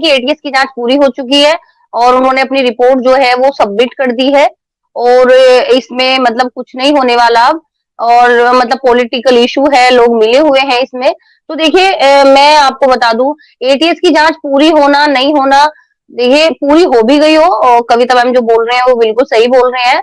कि एटीएस की जांच पूरी हो चुकी है और उन्होंने अपनी रिपोर्ट जो है वो सबमिट कर दी है और इसमें मतलब कुछ नहीं होने वाला अब और मतलब पॉलिटिकल इशू है, लोग मिले हुए हैं इसमें। तो देखिए मैं आपको बता दूं एटीएस की जांच पूरी होना नहीं होना देखिए पूरी हो भी गई हो और कविता मैम जो बोल रहे हैं वो बिल्कुल सही बोल रहे हैं।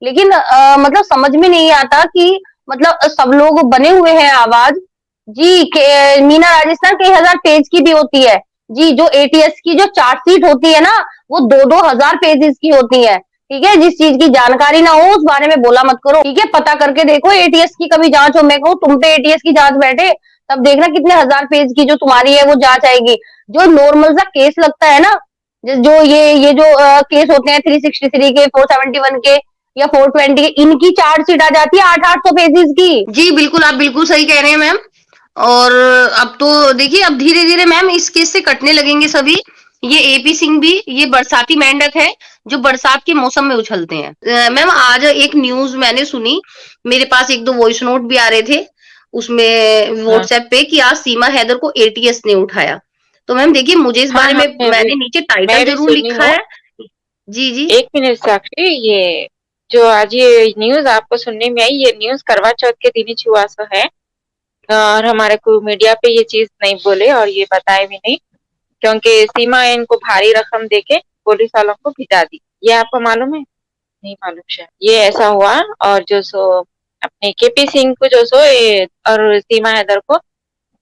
लेकिन मतलब समझ में नहीं आता कि मतलब सब लोग बने हुए हैं आवाज जी के मीना राजस्थान कई हजार पेज की भी होती है जी जो एटीएस की जो चार्जशीट होती है ना वो 2-2 हजार पेजेस की होती है। ठीक है जिस चीज की जानकारी ना हो उस बारे में बोला मत करो। ठीक है पता करके देखो एटीएस की कभी जांच हो मैं कहूँ तुम पे एटीएस की जांच बैठे तब देखना कितने हजार पेज की जो तुम्हारी है वो जांच आएगी। जो नॉर्मल सा केस लगता है ना जो ये जो केस होते हैं 363 के 471 के या 420 के इनकी चार्जशीट आ जाती है 800-800 पेजेस की। जी बिल्कुल आप बिल्कुल सही कह रहे हैं मैम। और अब तो देखिए अब धीरे धीरे मैम इस केस से कटने लगेंगे सभी। ये एपी सिंह भी ये बरसाती मेंढक है जो बरसात के मौसम में उछलते हैं। मैम आज एक न्यूज मैंने सुनी मेरे पास एक दो वॉइस नोट भी आ रहे थे उसमें हाँ व्हाट्सएप पे कि आज सीमा हैदर को एटीएस ने उठाया। तो मैम देखिए मुझे इस हाँ बारे हाँ, में मैंने नीचे टाइटल मैं भी जरूर सुनी लिखा हूँ। है। जी जी। 1 मिनट साक्षी, ये जो आज ये न्यूज आपको सुनने में आई, ये न्यूज करवा चौथ के दिन ही हुआ सो है। और हमारे को मीडिया पे ये चीज नहीं बोले और ये बताए भी नहीं, क्योंकि सीमा इनको भारी रकम देके पुलिस वालों को भिजा दी। ये आपको मालूम है? नहीं मालूम शायद। ये ऐसा हुआ। और जो सो अपने केपी सिंह को जो सो और सीमा हैदर को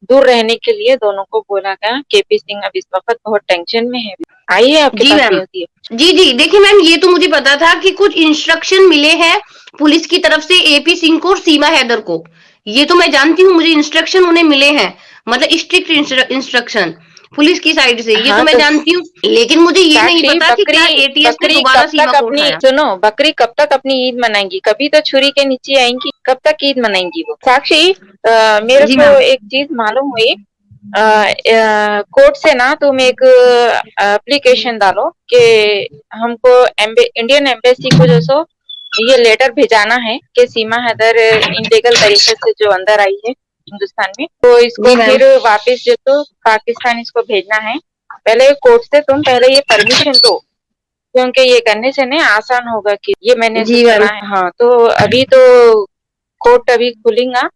दूर रहने के लिए दोनों को बोला गया। केपी सिंह अब इस वक्त बहुत टेंशन में है। आई है आपके जी पास मैम। न्यूज ये? जी जी देखिए मैम ये तो मुझे पता था कि कुछ इंस्ट्रक्शन मिले हैं पुलिस की तरफ से एपी सिंह को और सीमा हैदर को। ये तो मैं जानती हूँ मुझे इंस्ट्रक्शन उन्हें मिले हैं मतलब स्ट्रिक्ट इंस्ट्रक्शन पुलिस की साइड से ये तो हाँ मैं तो जानती हूँ लेकिन मुझे ये नहीं साक्षी, पता कि क्या बकरी एटीएस ने बकरी दोबारा कब सीमा तक को अपनी उठाया। सुनो, बकरी कब तक अपनी ईद मनाएंगी? कभी तो छुरी के नीचे आएंगी, कब तक ईद मनाएंगी वो? साक्षी, मेरे जी को मैम। एक चीज मालूम हुई। कोर्ट से ना तुम एक एप्लीकेशन डालो कि हमको इंडियन एम्बेसी को जो सो ये लेटर भेजाना है कि सीमा हैदर इनलीगल तरीके से जो अंदर आई है हिंदुस्तान में, तो इसको जी मैम। फिर वापस जो तो पाकिस्तान इसको भेजना है। पहले कोर्ट से तुम पहले ये परमिशन दो, क्योंकि ये करने से ना आसान होगा कि ये मैंने ऐसे जी सुना मैम। है। हाँ तो अभी तो कोर्ट अभी खुलेगा।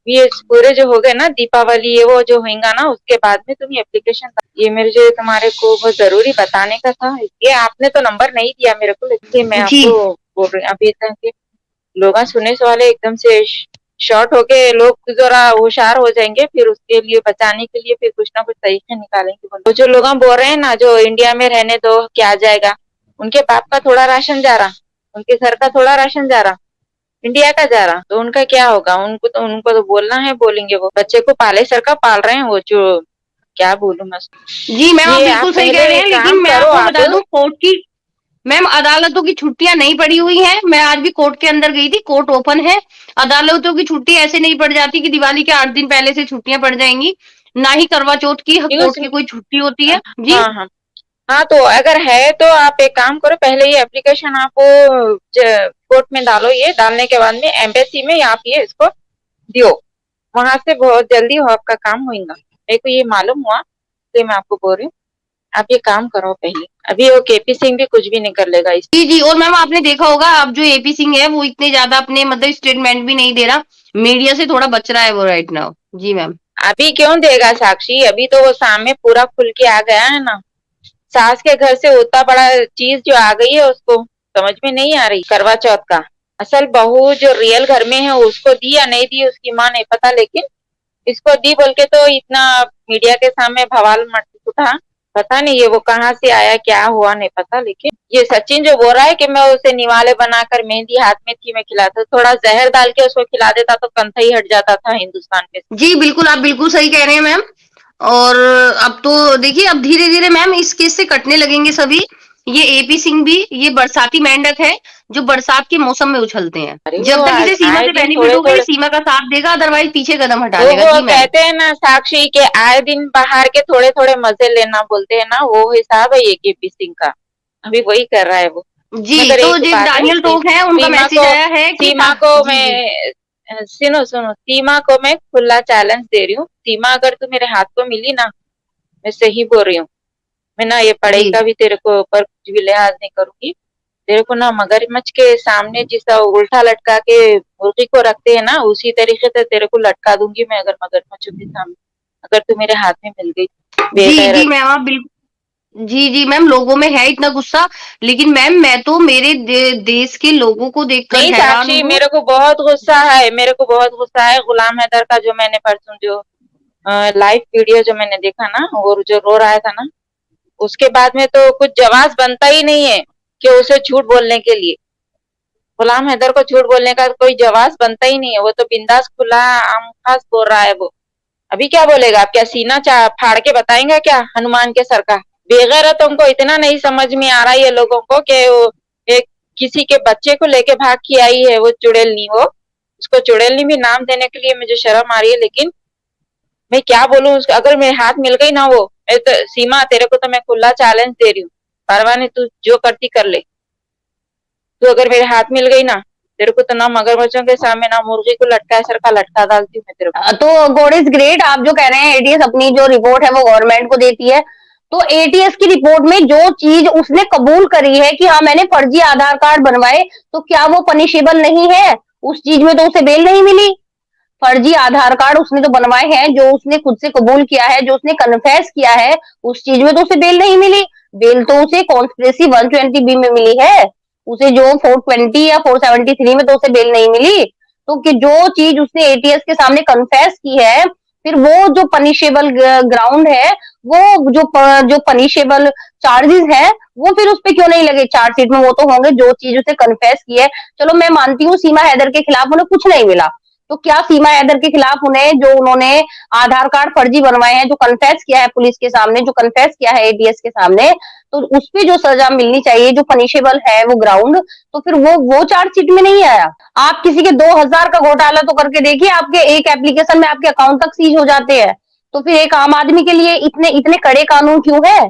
ये पूरे जो हो गए ना दीपावली ये वो जो होगा ना उसके बाद में तुम ये एप्लीकेशन, ये मेरे जो तुम्हारे को वो जरूरी बताने का था। ये आपने तो नंबर नहीं दिया मेरे को, इसलिए मैं जी आपको बोल रही हूँ। अभी तक के लोग सुनने से वाले एकदम से शॉर्ट होके लोग जरा होशियार हो जाएंगे, फिर उसके लिए बचाने के लिए फिर कुछ ना कुछ तरीके निकालेंगे। वो जो लोग बोल रहे हैं ना जो इंडिया में रहने दो क्या आ जाएगा, उनके बाप का थोड़ा राशन जा रहा, उनके घर का थोड़ा राशन जा रहा, इंडिया का जा रहा, तो उनका क्या होगा? उनको तो बोलना है, बोलेंगे। वो बच्चे को पाले सर का पाल रहे हैं वो जो, क्या बोलूं मैं। जी मैम आप ये आप बिल्कुल सही कह पहले रहे एक हैं लेकिन काम मैं करो आपको आप। बता दूं कोर्ट की मैम अदालतों की छुट्टियां नहीं पड़ी हुई हैं। मैं आज भी कोर्ट के अंदर गई थी कोर्ट ओपन है। अदालतों की छुट्टी ऐसे नहीं पड़ जाती कि दिवाली के 8 दिन पहले से छुट्टियां पड़ जाएंगी। ना ही करवा चौथ की न्यूज, कोर्ट की कोई छुट्टी होती है जी। हाँ हाँ हाँ, तो अगर है तो आप एक काम करो, पहले ये एप्लीकेशन आप कोर्ट में डालो। ये डालने के बाद में एम्बेसी में आप ये इसको दियो, वहां से बहुत जल्दी हो आपका काम होगा। मेरे को ये मालूम हुआ इसलिए मैं आपको बोल रही हूँ। आप ये काम करो पहले, अभी वो केपी सिंह भी कुछ भी नहीं कर लेगा इस। जी जी और मैम आपने देखा होगा अब जो एपी सिंह है वो इतने ज्यादा अपने मतलब स्टेटमेंट भी नहीं दे रहा। मीडिया से थोड़ा बच रहा है वो राइट नाउ। जी मैम। अभी क्यों देगा साक्षी? अभी तो वो सामने पूरा खुल के आ गया है ना। सास के घर से उतना बड़ा चीज जो आ गई है उसको समझ में नहीं आ रही। करवा चौथ का असल बहू जो रियल घर में है उसको दी या नहीं दी उसकी माँ नहीं पता, लेकिन इसको दी बोल के तो इतना मीडिया के सामने बवाल मच उठा। पता नहीं ये वो कहाँ से आया, क्या हुआ नहीं पता। लेकिन ये सचिन जो बोल रहा है कि मैं उसे निवाले बनाकर मेहंदी हाथ में थी मैं खिलाता, थोड़ा जहर डाल के उसको खिला देता तो कंधा ही हट जाता था हिंदुस्तान में। जी बिल्कुल आप बिल्कुल सही कह रहे हैं मैम। और अब तो देखिए अब धीरे धीरे मैम इस केस से कटने लगेंगे सभी। ये एपी सिंह भी ये बरसाती मेंढक है जो बरसात के मौसम में उछलते हैं। अरे वो जब तक इसे सीमा आए से दिन बेनिफिट थोड़े होगा ये थोड़े, सीमा का साथ देगा अदरवाइज पीछे कदम हटा वो लेगा। वो जी मैम। कहते हैं ना साक्षी के आए दिन बाहर के थोड़े थोड़े मजे लेना बोलते हैं ना, वो हिसाब है ये केपी सिंह का। अभी वही कर रहा है वो। जी मगर तो एक जो बात है, दानियल टोक है उनका सीमा मैसेज को आया है कि सीमा को जी जी। मैं सुनो सुनो, सीमा को मैं खुला चैलेंज दे रही हूँ। सीमा अगर तू मेरे हाथ को मिली ना, मैं सही बोल रही हूँ, मैं ना ये पढ़ाई जी का भी तेरे को ऊपर कुछ भी लिहाज नहीं करूंगी। तेरे को ना मगरमच्छ के सामने जिसा उल्टा लटका के मुर्गी को रखते हैं ना, उसी तरीके से तेरे को लटका दूंगी मैं, अगर मगरमच्छ के सामने अगर तू मेरे हाथ में मिल गई जी जी बेगैरत। मैम, आप बिल्कुल, जी जी मैम, लोगों में है इतना गुस्सा, लेकिन मैम मैं तो मेरे देश के लोगों को देखकर नहीं हैरान साक्षी, हूँ। मेरे को बहुत गुस्सा है, मेरे को बहुत गुस्सा है गुलाम हैदर का, जो मैंने परसों जो लाइव वीडियो जो मैंने देखा ना, और जो रो रहा था ना, उसके बाद में तो कुछ जवाब बनता ही नहीं है कि उसे झूठ बोलने के लिए। गुलाम हैदर को झूठ बोलने का कोई जवाब बनता ही नहीं है, वो तो बिंदास खुला आम खास बोल रहा है वो। अभी क्या बोलेगा? आप क्या सीना फाड़ के बताएंगे क्या हनुमान के सर का? बेगैरतों को इतना नहीं समझ में आ रहा है ये लोगों को कि वो एक किसी के बच्चे को लेके भाग के आई है, वो चुड़ैलनी, वो उसको चुड़ैलनी भी नाम देने के लिए मुझे शर्म आ रही है। लेकिन मैं क्या बोलूं उसका, अगर मेरे हाथ मिल गई ना वो, मैं तो सीमा तेरे को तो मैं खुला चैलेंज दे रही हूँ, परवाह नहीं, तू जो करती कर ले। तू अगर मेरे हाथ मिल गई ना, तेरे को तो ना मगरमच्छों के सामने ना मुर्गी को लटका सर का लटका डालती हूँ मैं तेरे को। तो गॉड इज ग्रेट, आप जो कह रहे हैं एटीएस अपनी जो रिपोर्ट है वो गवर्नमेंट को देती है, तो एटीएस की रिपोर्ट में जो चीज उसने कबूल करी है कि हाँ मैंने फर्जी आधार कार्ड बनवाए, तो क्या वो पनिशेबल नहीं है? उस चीज में तो उसे बेल नहीं मिली। फर्जी आधार कार्ड उसने तो बनवाए हैं, जो उसने खुद से कबूल किया है, जो उसने कन्फेस किया है, उस चीज में तो उसे बेल नहीं मिली। बेल तो उसे कॉन्स्पिरेसी 120 बी में मिली है, उसे जो 420 या 473 में तो उसे बेल नहीं मिली। तो कि जो चीज उसने एटीएस के सामने कन्फेस की है, फिर वो जो पनिशेबल ग्राउंड है, वो जो पनिशेबल चार्जेस है, वो फिर उस पर क्यों नहीं लगे चार्जशीट में? वो तो होंगे जो चीज उसे कन्फेस की है। चलो मैं मानती हूँ सीमा हैदर के खिलाफ उन्हें कुछ नहीं मिला, तो क्या सीमा हैदर के खिलाफ उन्हें जो उन्होंने आधार कार्ड फर्जी बनवाए हैं, जो कन्फेस किया है पुलिस के सामने, जो कन्फेस किया है एटीएस के सामने, तो उस पे जो सजा मिलनी चाहिए, जो पनिशेबल है वो ग्राउंड, तो फिर वो चार्जशीट में नहीं आया। आप किसी के 2000 का घोटाला तो करके देखिए, आपके एक एप्लीकेशन में आपके अकाउंट तक सीज हो जाते हैं। तो फिर एक आम आदमी के लिए इतने इतने कड़े कानून क्यों है,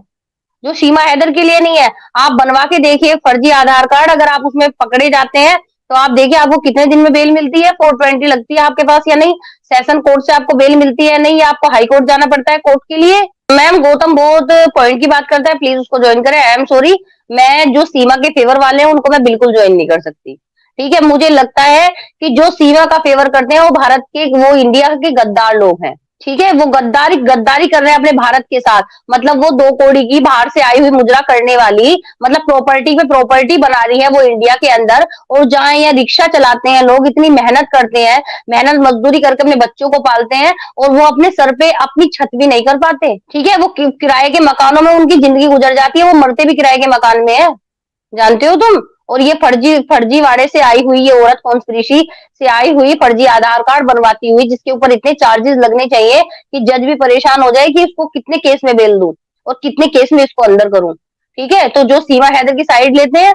जो सीमा हैदर के लिए नहीं है? आप बनवा के देखिए फर्जी आधार कार्ड, अगर आप उसमें पकड़े जाते हैं तो आप देखिए आपको कितने दिन में बेल मिलती है, 420 लगती है आपके पास या नहीं, सेशन कोर्ट से आपको बेल मिलती है नहीं, या आपको हाई कोर्ट जाना पड़ता है कोर्ट के लिए। मैम गौतम बहुत पॉइंट की बात करता है, प्लीज उसको ज्वाइन करें। आई एम सॉरी, मैं जो सीमा के फेवर वाले हैं उनको मैं बिल्कुल ज्वाइन नहीं कर सकती। ठीक है, मुझे लगता है कि जो सीमा का फेवर करते हैं वो भारत के, वो इंडिया के गद्दार लोग हैं। ठीक है, वो गद्दारी गद्दारी कर रहे हैं अपने भारत के साथ। मतलब वो 2 कौड़ी की बाहर से आई हुई मुद्रा करने वाली, मतलब प्रॉपर्टी पे प्रॉपर्टी बना रही है वो इंडिया के अंदर, और जहां यहाँ रिक्शा चलाते हैं लोग, इतनी मेहनत करते हैं, मेहनत मजदूरी करके अपने बच्चों को पालते हैं, और वो अपने सर पे अपनी छत भी नहीं कर पाते। ठीक है, वो किराए के मकानों में उनकी जिंदगी गुजर जाती है, वो मरते भी किराए के मकान में है, जानते हो तुम? और ये फर्जी फर्जीवाड़े से आई हुई ये औरत, कॉन्स्पिरेसी से आई हुई, फर्जी आधार कार्ड बनवाती हुई, जिसके ऊपर इतने चार्जेस लगने चाहिए कि जज भी परेशान हो जाए कि इसको कितने केस में बेल दूं और कितने केस में इसको अंदर करूं। ठीक है, तो जो सीमा हैदर की साइड लेते हैं,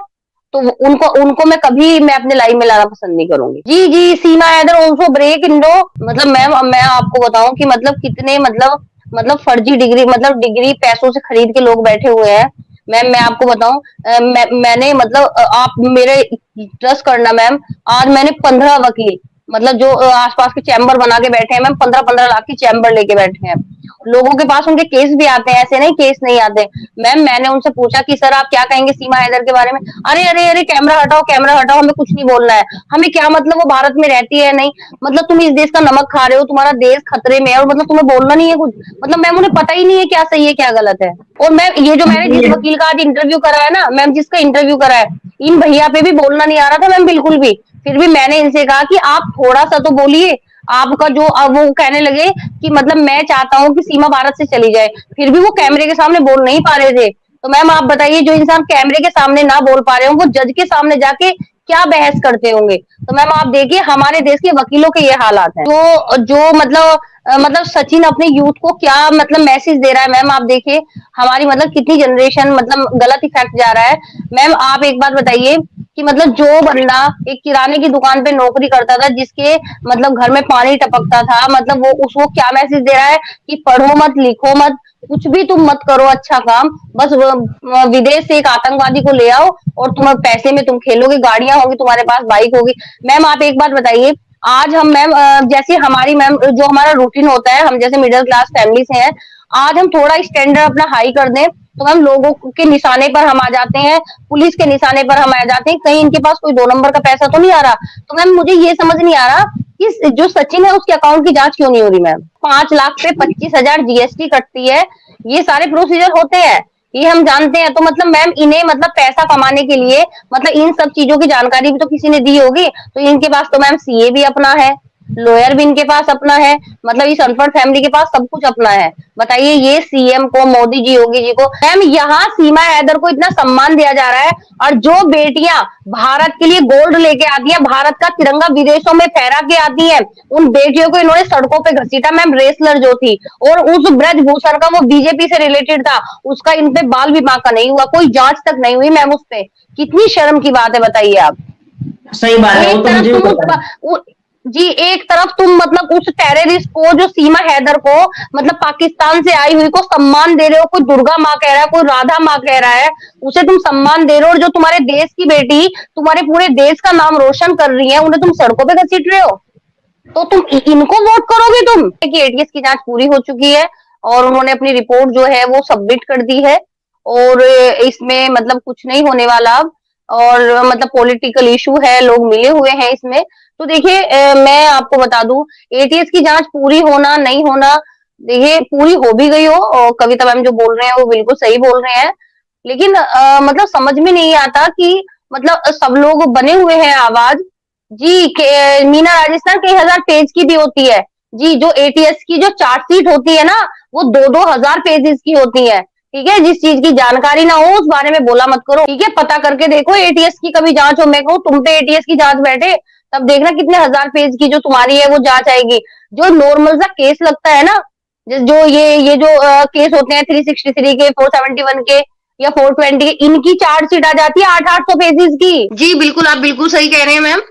तो उनको उनको मैं अपने लाइफ में लाना पसंद नहीं करूंगी। जी जी, सीमा हैदर ऑल्सो ब्रेक इन लो। मतलब मैं आपको बताऊं कि मतलब कितने मतलब फर्जी डिग्री, मतलब डिग्री पैसों से खरीद के लोग बैठे हुए हैं। मैम मैं आपको बताऊं, मैंने मतलब आप मेरे ट्रस्ट करना मैम, आज मैंने 15 वकील, मतलब जो आसपास के चैम्बर बना के बैठे हैं मैम, 15-15 लाख की चैम्बर लेके बैठे हैं। लोगों के पास उनके केस भी आते हैं, ऐसे नहीं केस नहीं आते। मैम मैंने उनसे पूछा कि सर आप क्या कहेंगे सीमा हैदर के बारे में? अरे अरे अरे, कैमरा हटाओ कैमरा हटाओ, हमें कुछ नहीं बोलना है। हमें क्या मतलब, वो भारत में रहती है नहीं, मतलब तुम इस देश का नमक खा रहे हो, तुम्हारा देश खतरे में है, और मतलब तुम्हें बोलना नहीं है कुछ? मतलब मैम उन्हें पता ही नहीं है क्या सही है क्या गलत है। और मैम ये जो मैंने जिस वकील का आज इंटरव्यू करा है ना मैम, जिसका इंटरव्यू करा है, इन भैया पे भी बोलना नहीं आ रहा था मैम बिल्कुल भी। फिर भी मैंने इनसे कहा कि आप थोड़ा सा तो बोलिए। आपका जो अब वो कहने लगे कि मतलब मैं चाहता हूँ कि सीमा भारत से चली जाए, फिर भी वो कैमरे के सामने बोल नहीं पा रहे थे। तो मैम आप बताइए, जो इंसान कैमरे के सामने ना बोल पा रहे हो, वो जज के सामने जाके क्या बहस करते होंगे? तो मैम आप देखिए हमारे देश के वकीलों के ये हालात हैं। तो जो मतलब सचिन अपने यूथ को क्या मतलब मैसेज दे रहा है मैम, आप देखिए हमारी मतलब कितनी जनरेशन मतलब गलत इफेक्ट जा रहा है। मैम आप एक बात बताइए कि मतलब जो बंदा एक किराने की दुकान पे नौकरी करता था, जिसके मतलब घर में पानी टपकता था, मतलब वो उसको क्या मैसेज दे रहा है कि पढ़ो मत, लिखो मत, कुछ भी तुम मत करो अच्छा काम, बस विदेश से एक आतंकवादी को ले आओ और तुम पैसे में तुम खेलोगे, गाड़ियां होगी तुम्हारे पास, बाइक होगी। मैम आप एक बात बताइए, आज हम मैम जैसे हमारी मैम जो हमारा रूटीन होता है, हम जैसे मिडिल क्लास फैमिली से हैं, आज हम थोड़ा स्टैंडर्ड अपना हाई कर दें तो मैम लोगों के निशाने पर हम आ जाते हैं, पुलिस के निशाने पर हम आ जाते हैं, कहीं इनके पास कोई 2 नंबर का पैसा तो नहीं आ रहा। तो मैम मुझे ये समझ नहीं आ रहा कि जो सचिन है उसके अकाउंट की जांच क्यों नहीं हो रही मैम? 5 लाख पे 25,000 जीएसटी कटती है, ये सारे प्रोसीजर होते हैं, ये हम जानते हैं। तो मतलब मैम इन्हें मतलब पैसा कमाने के लिए मतलब इन सब चीजों की जानकारी भी तो किसी ने दी होगी। तो इनके पास तो मैम सीए भी अपना है, लॉयर भी इनके पास अपना है, मतलब इस अनपढ़ फैमिली के पास सब कुछ अपना है। बताइए ये सीएम को, मोदी जी, योगी जी को, मैम यहाँ सीमा हैदर को इतना सम्मान दिया जा रहा है, और जो बेटियां भारत के लिए गोल्ड लेके आती हैं, भारत का तिरंगा विदेशों में फहरा के आती हैं, उन बेटियों को इन्होंने सड़कों पे घसीटा मैम, रेसलर जो थी, और उस ब्रजभूषण का वो बीजेपी से रिलेटेड था, उसका इन पे बाल विवाह का नहीं हुआ, कोई जांच तक नहीं हुई मैम उस पे। कितनी शर्म की बात है बताइए आप। सही बात है, वो एक तो तरफ मुझे भी तुम पता है। जी एक तरफ तुम मतलब उस टेररिस्ट को, जो सीमा हैदर को, मतलब पाकिस्तान से आई हुई को सम्मान दे रहे हो, कोई दुर्गा माँ कह रहा है, कोई राधा माँ कह रहा है, उसे तुम सम्मान दे रहे हो, और जो तुम्हारे देश की बेटी तुम्हारे पूरे देश का नाम रोशन कर रही है, उन्हें तुम सड़कों पे घसीट रहे हो। तो तुम इनको वोट करोगे तुम? कि एटीएस की जांच पूरी हो चुकी है, और उन्होंने अपनी रिपोर्ट जो है वो सबमिट कर दी है, और इसमें मतलब कुछ नहीं होने वाला अब, और मतलब पॉलिटिकल इशू है, लोग मिले हुए हैं इसमें। तो देखिए मैं आपको बता दूं, एटीएस की जांच पूरी होना नहीं होना, देखिए पूरी हो भी गई हो, और कविता मैम जो बोल रहे हैं वो बिल्कुल सही बोल रहे हैं, लेकिन मतलब समझ में नहीं आता कि मतलब सब लोग बने हुए हैं आवाज। जी मीना राजस्थान कई हजार पेज की भी होती है। जी जो एटीएस की जो चार्जशीट होती है ना, वो 2-2 हजार पेजेस की होती है। ठीक है, जिस चीज की जानकारी ना हो उस बारे में बोला मत करो। ठीक है, पता करके देखो एटीएस की कभी जांच हो। मैं कहूँ तुम पे एटीएस की जांच बैठे, तब देखना कितने हजार पेज की जो तुम्हारी है वो जांच आएगी। जो नॉर्मल सा केस लगता है ना, जो ये जो केस होते हैं 363 के, 471 के या 420 के, इनकी चार्जशीट आ जाती है 800-800 पेजेस की। जी बिल्कुल, आप बिल्कुल सही कह रहे हैं मैम।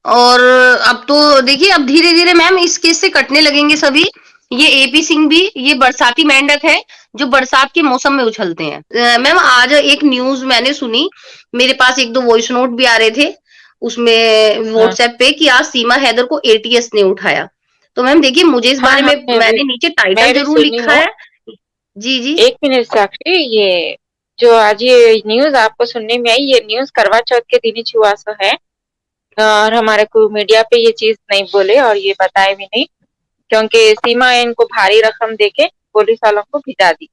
और अब तो देखिए अब धीरे धीरे मैम इस केस से कटने लगेंगे सभी। ये एपी सिंह भी, ये बरसाती मेंढक है जो बरसात के मौसम में उछलते हैं। मैम आज एक न्यूज मैंने सुनी, मेरे पास 1-2 वॉइस नोट भी आ रहे थे उसमें हाँ व्हाट्सएप पे, कि आज सीमा हैदर को एटीएस ने उठाया। तो मैम देखिए मुझे इस हाँ बारे हाँ, में, मैंने नीचे टाइटल मैं भी जरूर सुनी लिखा हूँ। है। जी जी। 1 मिनट साक्षी, ये जो आज ये न्यूज आपको सुनने में आई, ये न्यूज करवा चौथ के दिन ही हुआ सो है। और हमारे को मीडिया पे ये चीज नहीं बोले और ये बताए भी नहीं, क्योंकि सीमा इनको भारी रकम देके पुलिस वालों को भिजा दी।